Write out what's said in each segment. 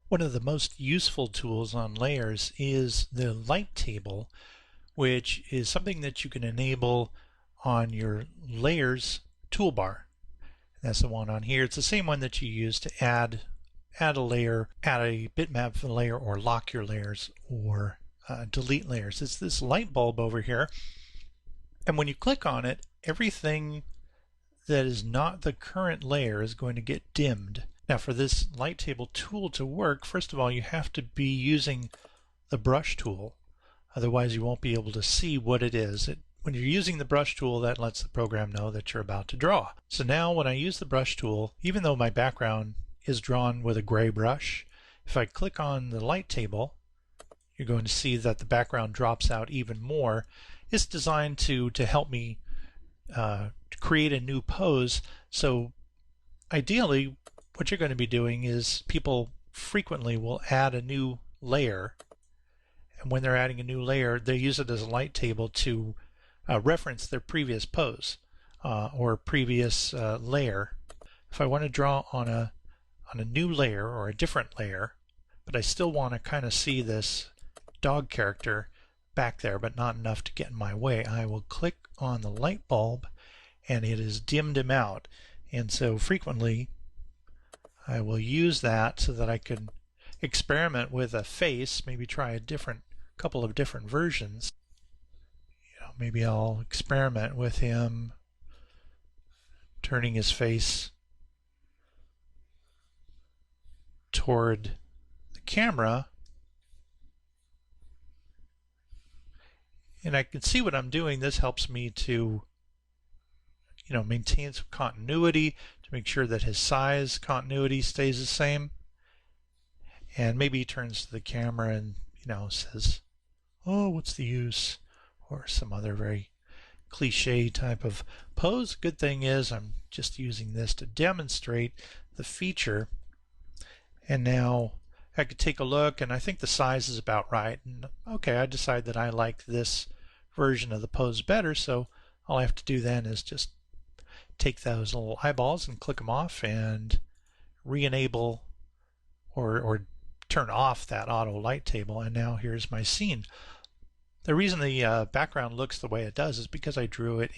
One of the most useful tools on layers is the light table, which is something that you can enable on your layers toolbar. That's the one on here. It's the same one that you use to add a layer, add a bitmap for the layer, or lock your layers, or delete layers. It's this light bulb over here, and when you click on it, everything that is not the current layer is going to get dimmed. Now, for this light table tool to work, first of all, you have to be using the brush tool. Otherwise, you won't be able to see what it is. When you're using the brush tool, that lets the program know that you're about to draw. So now when I use the brush tool, even though my background is drawn with a gray brush, if I click on the light table, you're going to see that the background drops out even more. It's designed to help me create a new pose. So ideally, what you're going to be doing is people frequently will add a new layer, and when they're adding a new layer, they use it as a light table to reference their previous pose or previous layer. If I want to draw on a new layer or a different layer, but I still want to kind of see this dog character back there, but not enough to get in my way, I will click on the light bulb and it has dimmed him out. And so frequently I will use that so that I can experiment with a face, maybe try a couple of different versions. Maybe I'll experiment with him turning his face toward the camera, and I can see what I'm doing. This helps me to maintain some continuity, to make sure that his size continuity stays the same. And maybe he turns to the camera and says, "Oh, what's the use?" or some other very cliche type of pose. Good thing is I'm just using this to demonstrate the feature. And now I could take a look, and I think the size is about right. And okay, I decide that I like this version of the pose better, so all I have to do then is just take those little eyeballs and click them off and re-enable or turn off that auto light table, and now here's my scene. The reason the background looks the way it does is because I drew it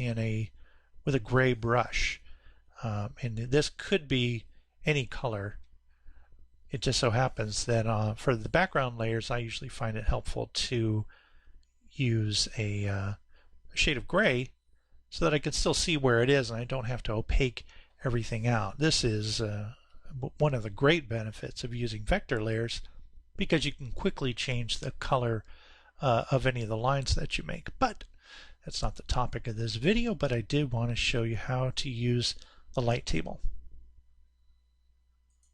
with a gray brush, and this could be any color. It just so happens that for the background layers, I usually find it helpful to use a shade of gray so that I can still see where it is and I don't have to opaque everything out. This is one of the great benefits of using vector layers, because you can quickly change the color of any of the lines that you make. But that's not the topic of this video, but I did want to show you how to use the light table.